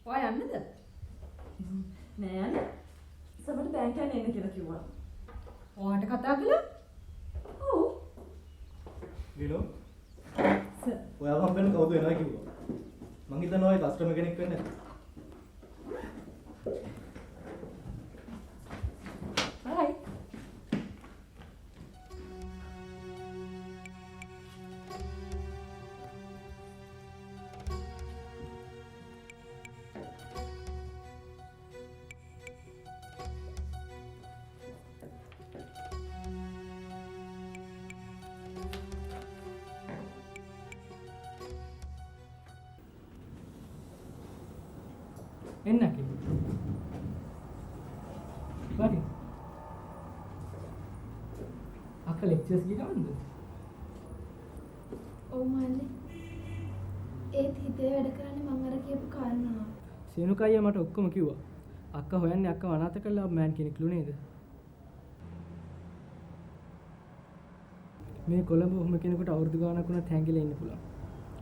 ඔය යන්නද? නෑ යන්නේ. සමහර බැංක් යන්න එන්න කියලා කිව්වා. ඔයාට කතා කළා? ඔව්. විලෝ සර්. ඔයාව හම්බෙන්න කවුද එනවා කිව්වා. මං හිතනවා ඔය කස්ටමර් කෙනෙක් වෙන්නේ. හයි. එන්න කිව්වා. බරි. අක්ක ලෙක්චර්ස් ගිහවන්ද? ඔව් මල්ලි. ඒත් හිතේ වැඩ කරන්නේ මං අර කියපු කාරණා. සේනුකයියා මට ඔක්කොම කිව්වා. අක්ක හොයන්නේ අක්ක අනාථ කළා මෑන් කෙනෙක්ලු නේද? මේ කොළඹ ඔහොම කෙනෙකුට අවුරුදු ගාණක් වුණත් හැංගිලා ඉන්න පුළුවන්.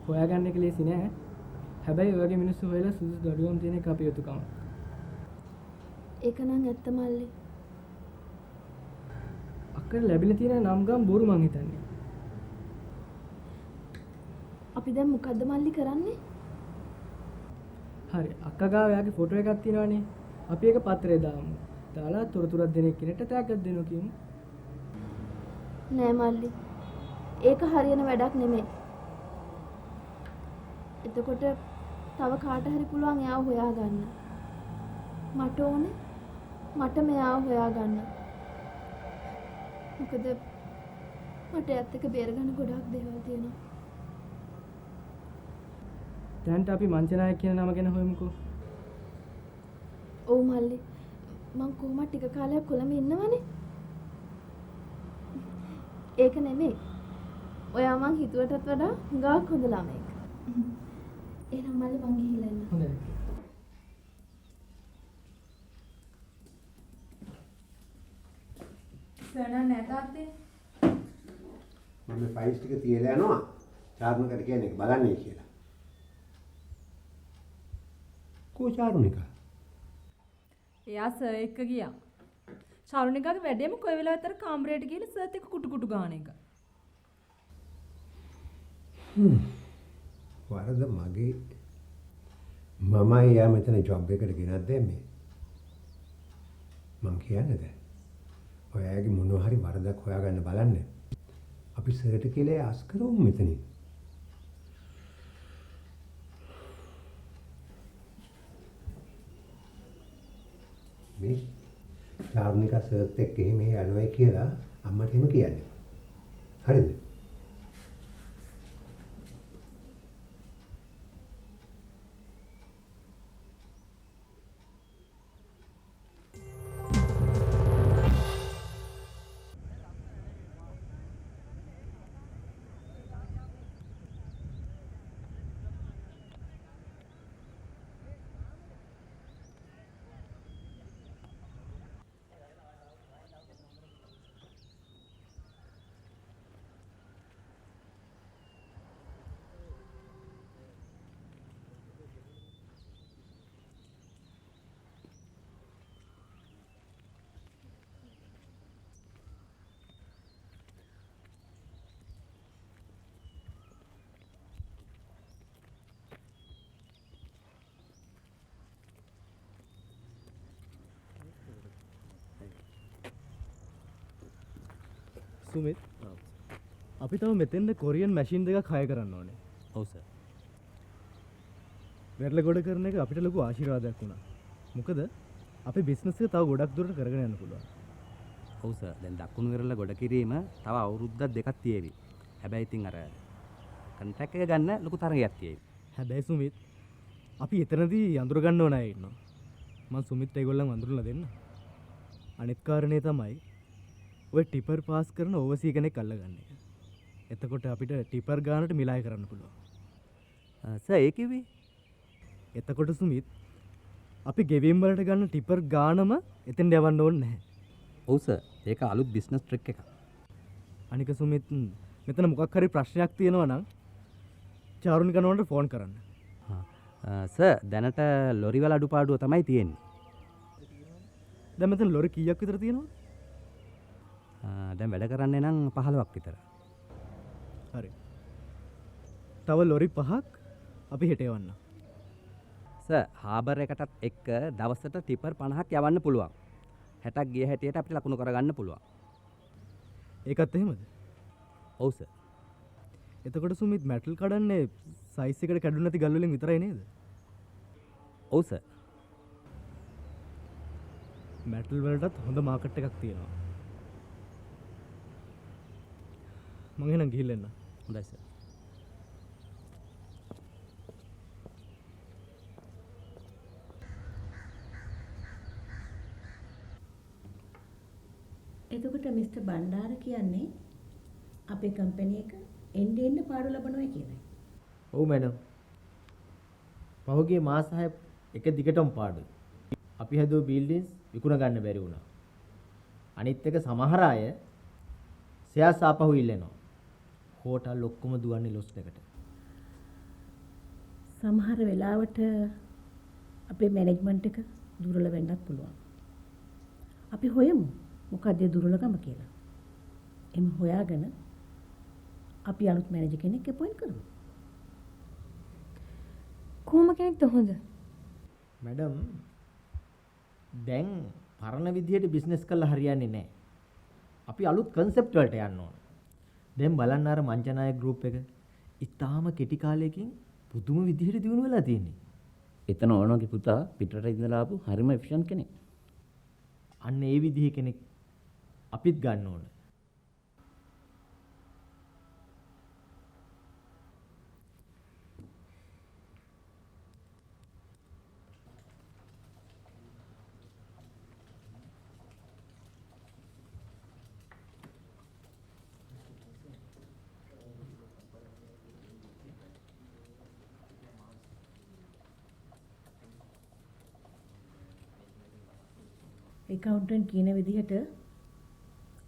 හොයාගන්න එක ලේසි නෑ. හැබැයි ඔය වගේ මිනිස්සු හොයලා සුදුසු දඩුවම් දෙන එක අපේ යුතුකම. ඒක නම් ඇත්ත මල්ලි. අක්කට ලැබිලා තියෙන නම් ගම් බොරු මං හිතන්නේ. අපි දැන් මොකද්ද මල්ලි කරන්නේ? හරි අක්කා ගාව යාගේ ෆොටෝ එකක් තියෙනවනේ. අපි ඒක පත්‍රේ දාමු. දාලා තොරතුරක් දෙන කෙනෙක්ට ටැග් එකක් දෙනවා කියමු. නෑ මල්ලි. ඒක හරියන වැඩක් නෙමෙයි. එතකොට තව කාට හරි පුළුවන් එයාව හොයාගන්න. මට ඕනේ මට මෙයාව හොයාගන්න. මොකද මට ඇත්ත එක බේරගන්න ගොඩක් දේවල් තියෙනවා. දැන්ට අපි මංචනායක කියන නම ගැන හොයමුකෝ. ඔව් මල්ලි. මං කොහොමද ටික කාලයක් කොළඹ ඉන්නවනේ. ඒක නෙමෙයි. ඔයා මං හිතුවටත් වඩා හුඟක් හොඳ ළමයෙක්. එහෙනම් මල්ලි මං ගිහිල්ලා එන්න. හොඳයි. සරණ නෑ තාත්තේ. මම ෆයිල්ස් ටික තියලා යනවා. චාරුණිකට කියන්නේ බලන්නේ කියලා. කෝ චාරුණික? එයා සර් එක්ක ගියා. ශාරුණිකාගේ වැඩේම කොයි වෙලාවෙත් අර කාමරයට ගිහලා සර්ත් එක්ක කුටු කුටු ගාන එක. වරද මගේ මමයි යා මෙතන ජොබ් එකට ගෙනත් දැම්මේ. මං කියන්නේ දැන් ඔයාගේ මොනවා හරි වරදක් හොයාගන්න බලන්න. අපි සර්ට කියලා ආස් කරමු මෙතනින්. මේ චාරුණිකා සර්ත් එක්ක එහෙම යනවා කියලා අම්මට එහෙම කියන්නේ. හරිද? සුමිත් අපි තව මෙතෙන්ද කොරියන් මැෂින් දෙකක් හය කරන්න ඕනේ. ඔව් සර්. වැරල ගොඩ කරන එක අපිට ලොකු ආශිර්වාදයක් වුණා. මොකද අපේ බිස්නස් එක තව ගොඩක් දුරට කරගෙන යන්න පුළුවන්. ඔව් සර්. දැන් දකුණු වෙරළ ගොඩ කිරීම තව අවුරුද්දක් දෙකක් තියෙවි. හැබැයි ඉතින් අර කන්ට්‍රැක්ට් එක ගන්න ලොකු තරගයක් තියෙවි. හැබැයි සුමිත් අපි එතනදී අඳුර ගන්න ඕන අය ඉන්නවා. මම සුමිත් ඒගොල්ලන් අඳුරලා දෙන්න. අනිත් කාරණේ තමයි ඔය ටිපර් පාස් කරන ඕවර්සී කෙනෙක් අල්ලගන්න එක. එතකොට අපිට ටිපර් ගානට මිලාය කරන්න පුළුවන්. සර් ඒ කිව්වේ එතකොට සුමිත් අපි ගෙවීම් වලට ගන්න ටිපර් ගානම එතෙන් යවන්න ඕනේ නැහැ. ඔව් සර්. ඒක අලුත් බිස්නස් ට්‍රික් එකක්. අනික සුමිත් මෙතන මොකක් හරි ප්‍රශ්නයක් තියෙනවා නම් චාරුණිකනෝන්ට ෆෝන් කරන්න. සර් දැනට ලොරිවල අඩුපාඩුව තමයි තියෙන්නේ. දැන් මෙතන ලොරි කීයක් විතර තියෙනවද? දැන් වැඩ කරන්නේ නම් 15ක් විතර. හරි. තව ලොරි 5ක් අපි හෙට යවන්න. සර් හාබර් එකටත් එක්ක දවසට ටිපර් 50ක් යවන්න පුළුවන්. 60ක් ගිය හැටියට අපිට ලකුණු කරගන්න පුළුවන්. ඒකත් එහෙමද? ඔව් සර්. එතකොට සුමිත් මැටල් කඩන්නේ සයිස් එකට කැඩුනේ නැති ගල් වලින් විතරයි නේද? ඔව් සර්. මැටල් වලටත් හොඳ මාකට් එකක් තියෙනවා. මං එහෙනම් ගිහිල්ලා එන්න. හොඳයි සර්. එතකොට මිස්ටර් බණ්ඩාර කියන්නේ අපේ කම්පැනි එක එන්න එන්න පාඩු ලබනවා කියලයි. ඔව් මැඩම්. පහුගිය මාස 6 එක දිගටම පාඩුයි. අපි හදුව බිල්ඩින්ස් විකුණ ගන්න බැරි වුණා. අනිත් එක සමහර අය ෂෙයාර්ස් ආපහු ඉල්ලනවා. හෝටල් ඔක්කොම දුවන්නේ ලොස් එකට. සමහර වෙලාවට අපේ මැනේජ්මන්ට් එක දුර්වල වෙන්නත් පුළුවන්. අපි හොයමු මොකක්ද ඒ දුර්වලකම කියලා. එමු හොයාගෙන අපි අලුත් මැනේජර් කෙනෙක් අපොයින්ට් කරමු. කොහොම කෙනෙක්ද හොඳ? මැඩම් දැන් පරණ විදියට බිස්නස් කරලා හරියන්නේ නැහැ. අපි අලුත් concept වලට යන්න ඕන. දැන් බලන්න අර මංචනායක group එක ඉතාලම කෙටි කාලයකින් පුදුම විදියට දියුණු වෙලා තියෙන්නේ. එතන ඕනගේ පුතා පිටරට ඉඳලා ආපු හරිම එෆිෂන්ට් කෙනෙක්. අන්න ඒ විදිහේ කෙනෙක් අපිත් ගන්න ඕන. ඒකවුන්ටන්ට් කියන විදිහට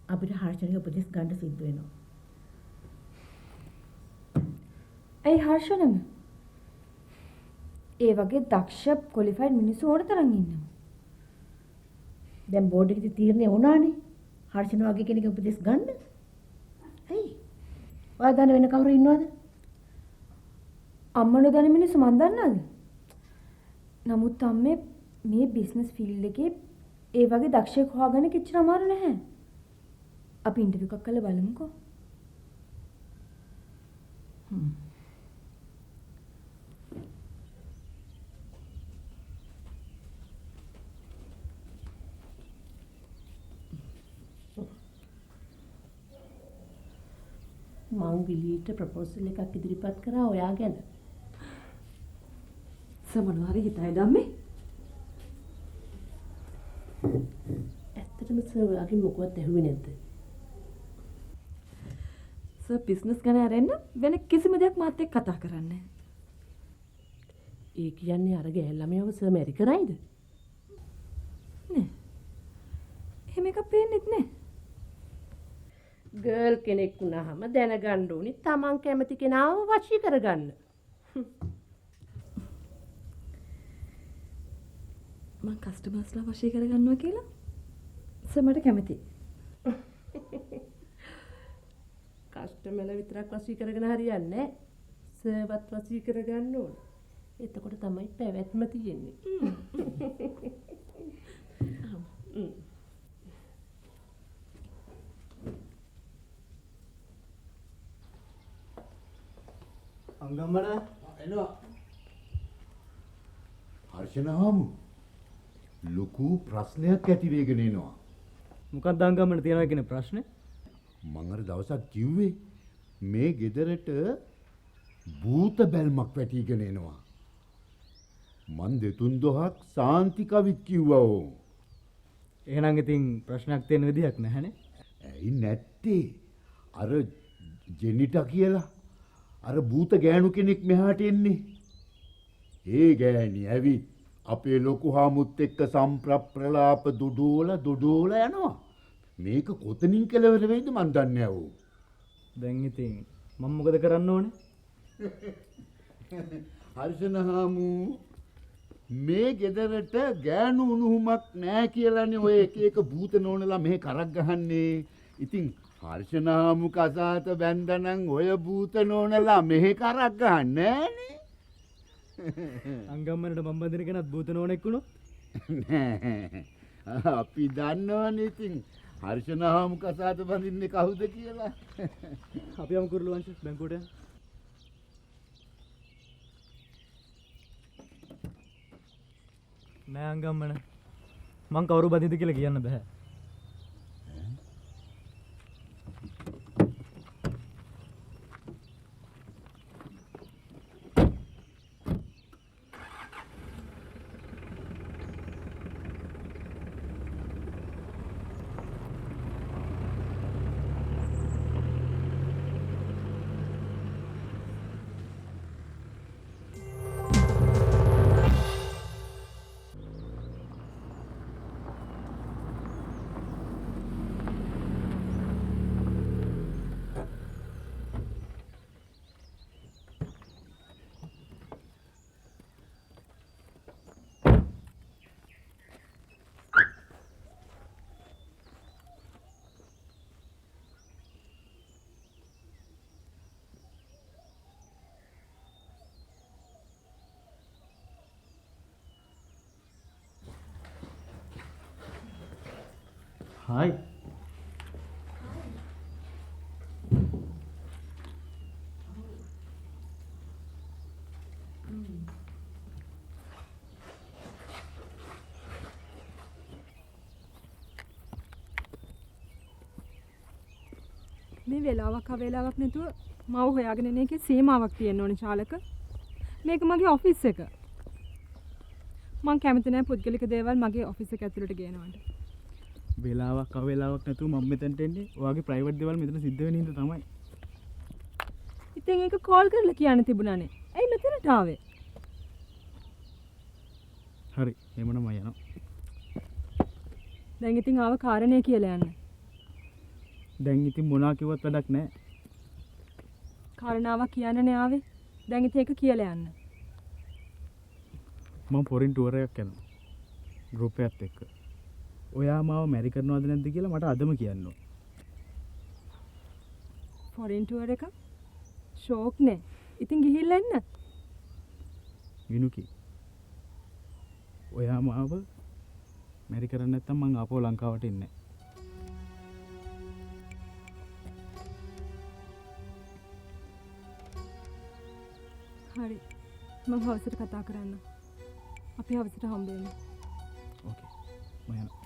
අපිට හර්ෂණගේ උපදෙස් ගන්න සිද්ධ වෙනවා. ඇයි හර්ෂණම? ඒ වගේ දක්ෂ ක්වොලිෆයිඩ් මිනිස්සු ඕන තරම් ඉන්නවා. දැන් බෝඩ් එකේ තීරණය වුණානේ හර්ෂණ වගේ කෙනෙක් උපදෙස් ගන්න. ඇයි? ඔයා දන්න වෙන කවුරු ඉන්නවද? අම්මනෝ දන්න මිනිස්සු මන් දන්නවද? නමුත් අම්මේ මේ බිස්නස් ෆීල්ඩ් එකේ ඒ වගේ දක්ෂයෙක් හොයාගන්න කිච්චර අමාරු නැහැ. අපි ඉන්ටර්විව් එකක් කරලා බලමුකෝ. මං විලීට ප්‍රොපෝසල් එකක් ඉදිරිපත් කරා ඔයා ගැන. සමනවාරි හිතයි ධම්මේ. ඇත්තටම සර් ඔයාගෙන් මොකවත් ඇහුවේ නැද්ද? සර් බිස්නස් ගැන අරෙන්න වෙන කිසිම දෙයක් මාත් එක්ක කතා කරන්නේ ඒ කියන්නේ අර ගෑල් ළමයව සර් මැරි කරයිද? නෑ. එහෙම එකක් පේන්නෙත් නෑ. ගර්ල් කෙනෙක් වුණාම දැනගන්න ඕනි තමන් කැමති කෙනාව වශී කරගන්න. මං කස්ටමර්ස්ලා වශී කරගන්නවා කියලා සර් මට කැමතියි. කස්ටමර්ලා විතරක් වශී කරගෙන හරියන්නේ නැහැ. සර්වත් වශී කරගන්න ඕන. එතකොට තමයි පැවැත්ම තියෙන්නේ. අංගම්මන එනවා. හර්ෂණහම් ලොකු ප්‍රශ්නයක් ඇති වෙගෙන එනවා. මොකක්ද අංගම්මන තියෙනවා කියන ප්‍රශ්නේ? මං අර දවසක් කිව්වේ මේ ගෙදරට භූත බැල්මක් වැටිගෙන එනවා. මන් දෙතුන් දොහක් සාන්ති කවිත් කිව්වා ඕ. එහෙනම් ඉතින් ප්‍රශ්නයක් තියෙන විදිහක් නැහැනේ. ඇයි නැත්තේ? අර ජෙනිටා කියලා අර භූත ගෑනු කෙනෙක් මෙහාට එන්නේ. ඒ ගෑණි ඇවිත් අපේ ලොකු හාමුත් එක්ක සම්ප්‍රප්‍රලාප දුඩෝල යනවා. මේක කොතනින් කෙලවර වෙයිද මන් දන්නේ නැහැ ඕ. දැන් ඉතින් මම මොකද කරන්න ඕනේ? හර්ෂණ හාමු මේ ගෙදරට ගෑනු උණුහුමක් නෑ කියලානේ ඔය එක භූත නෝනලා මෙහෙ කරක් ගහන්නේ. ඉතින් හර්ෂණ හාමු කසාත බැන්දනම් ඔය භූත නෝනලා මෙහෙ කරක් ගහන්නේ නෑනේ. අංගම්මනට මම බඳින කෙනත් භූත නෝනෙක් වුණොත් නෑ. අපි දන්නවනේ ඉතින් හර්ෂණ හාමු කසාත බඳින්නේ කවුද කියලා. අපි යමු කුරුළු වංශ බැංකුවට යන්න. නෑ අංගම්මන මං කවුරු බඳින්ද කියලා කියන්න බෑ. හායි. මේ වෙලාවක් අවේලාවක් නැතුව මාව හොයාගෙන එන එකේ සීමාවක් තියෙන්න ඕනේ චාලක. මේක මගේ ඔෆිස් එක. මං කැමති නැහැ පුද්ගලික දේවල් මගේ ඔෆිස් එක ඇතුළට ගේනවට. වෙලාවක් අවේලාවක් නැතුව මම මෙතනට එන්නේ ඔයාගේ ප්‍රයිවට් දේවල් මෙතන සිද්ධ වෙන හින්දා තමයි. ඉතින් ඒක කෝල් කරලා කියන්න තිබුණානේ. ඇයි මෙතනට ආවේ? හරි එමනම් මම යනවා. දැන් ඉතින් ආව කාරණේ කියලා යන්න. දැන් ඉතින් මොනවා කිව්වත් වැඩක් නැහැ. කාරණාවක් කියන්නනේ ආවේ. දැන් ඉතින් ඒක කියලා යන්න. මම ෆොරින් ටුවර් එකක් යනවා. ගෲප් එකත් එක්ක. ඔයා මාව මැරි කරනවද නැද්ද කියලා මට අදම කියන්න ඕන. ෆොරින් ටුවර් එක? ෂෝක් නේ. ඉතින් ගිහිල්ලා එන්න. විනුකි. ඔයා මාව මැරි කරන්නේ නැත්නම් මං ආපහු ලංකාවට එන්නේ නැහැ. හරි. මම හවසට කතා කරන්න. අපි හවසට හම්බ වෙමු. ඕකේ. මම යනවා.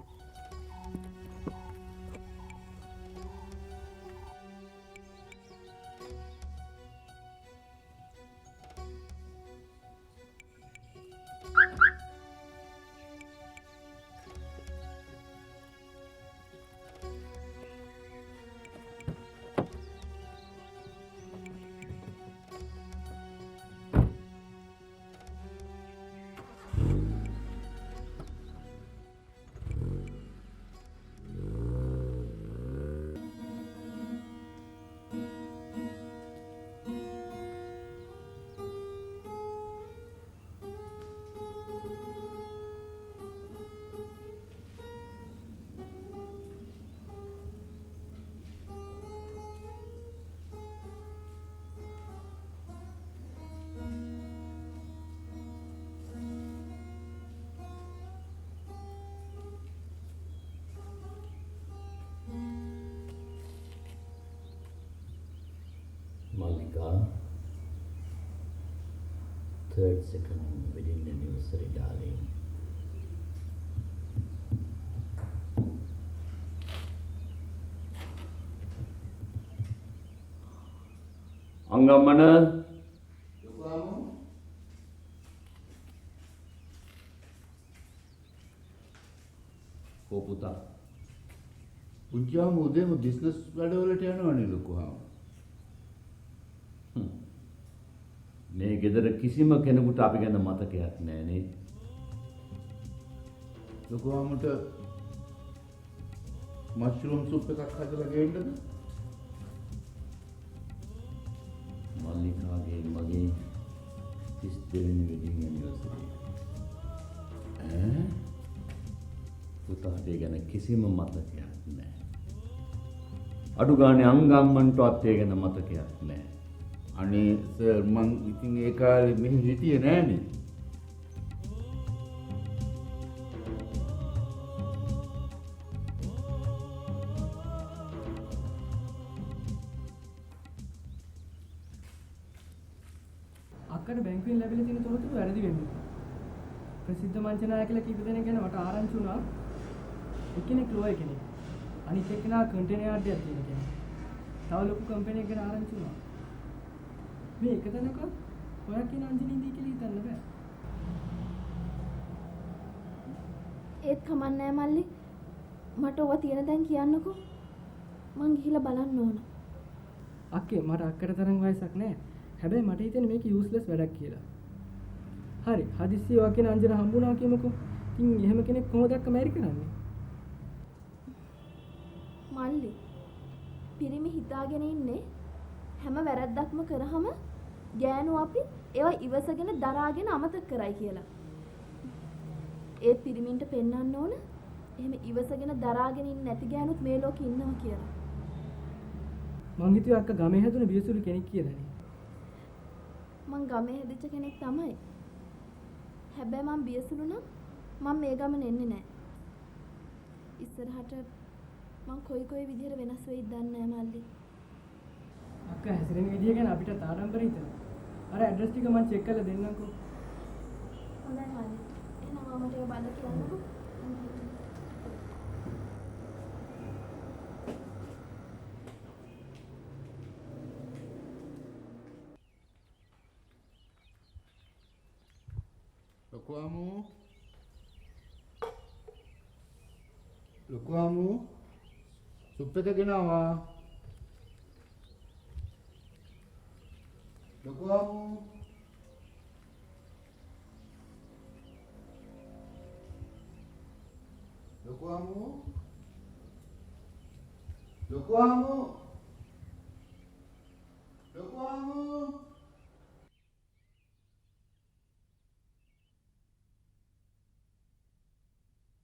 Malika, 3rd second wedding anniversary, darling. Angamana. Ko puta. පුංචියාම උදේම බිස්නස් වැඩවලට යනවනේ ලොකුහාම. මේ ගෙදර කිසිම කෙනෙකුට අපි ගැන මතකයක් නැහැ නේ. ලොකුහාමට මෂ්රූම් සුප් එකක් හදලා ගේන්නද? මල්ලිකාගේ මගේ 33 දෙවෙනි වෙඩින් ඇනිවර්සරි එක. පුතාට ඒ ගැන කිසිම මතකයක් නැහැ. අඩු ගානේ අංගම්මන්ටවත් ඒ ගැන මතකයක් නැහැ. අනේ සර් මං ඉතින් ඒ කාලේ මෙහි හිටියේ නෑනේ. අක්කට බැංකුවෙන් ලැබිලා තියෙන තොරතුරු වැරදි වෙන්නේ. ප්‍රසිද්ධ මංච නායකලා කීප දෙනෙක් ගැන මට ආරංචි වුණා. එක්කෙනෙක් ලෝය කෙනෙක්. අනිත් එක්කෙනා කන්ටේනර් යාඩ් එකක් තියෙන කෙනෙක්. තව ලොකු කම්පැනි එකක් ගැන ආරංචි වුණා. මේ එක තැනක ඔයා කියන අංජලි ඉඳී කියලා හිතන්න බෑ. ඒත් කමන්නේ මල්ලි. මට ඔවා තියෙන තැන් කියන්නකෝ. මං ගිහිල්ලා බලන්න ඕන. අක්කේ මට අක්කට තරම් වයසක් නෑ. හැබැයි මට හිතෙන්නේ මේක යූස්ලස් වැඩක් කියලා. හරි හදිස්සිය ඔයා කියන අංජන හම්බුණා කියමුකෝ. ඉතින් එහෙම කෙනෙක් කොහොමද අක්ක මැරි කරන්නේ? මල්ලි පිරිමි හිතාගෙන ඉන්නේ හැම වැරද්දක්ම කරාම ගෑනු අපි ඒවා ඉවසගෙන දරාගෙන අමතක කරයි කියලා. ඒ පිරිමින්ට පෙන්වන්න ඕන එහෙම ඉවසගෙන දරාගෙන ඉන්නේ නැති ගෑනුත් මේ ලෝකේ ඉන්නවා කියලා. මං හිතුවේ අක්ක ගමේ හැදුන බියසුළු කෙනෙක් කියලානේ. මං ගමේ හැදිච්ච කෙනෙක් තමයි. හැබැයි මං බියසුළු නම් මං මේ ගමන එන්නේ නැහැ. ඉස්සරහට මං කොයි විදිහට වෙනස් වෙයිද දන්නේ නැහැ මල්ලි. අක්ක හැසිරෙන විදිය ගැන අපිට ආඩම්බර හිතෙනවා. අර ඇඩ්‍රස් ටික මම චෙක් කරලා දෙන්නම්කෝ. හොඳයි මල්ලි. එහෙනම් මම ටික බලලා කියන්නකෝ. ලොකු අම්මෝ සුප් එක ගෙනාවා. ලොකු අම්මෝ ලොකු අම්මෝ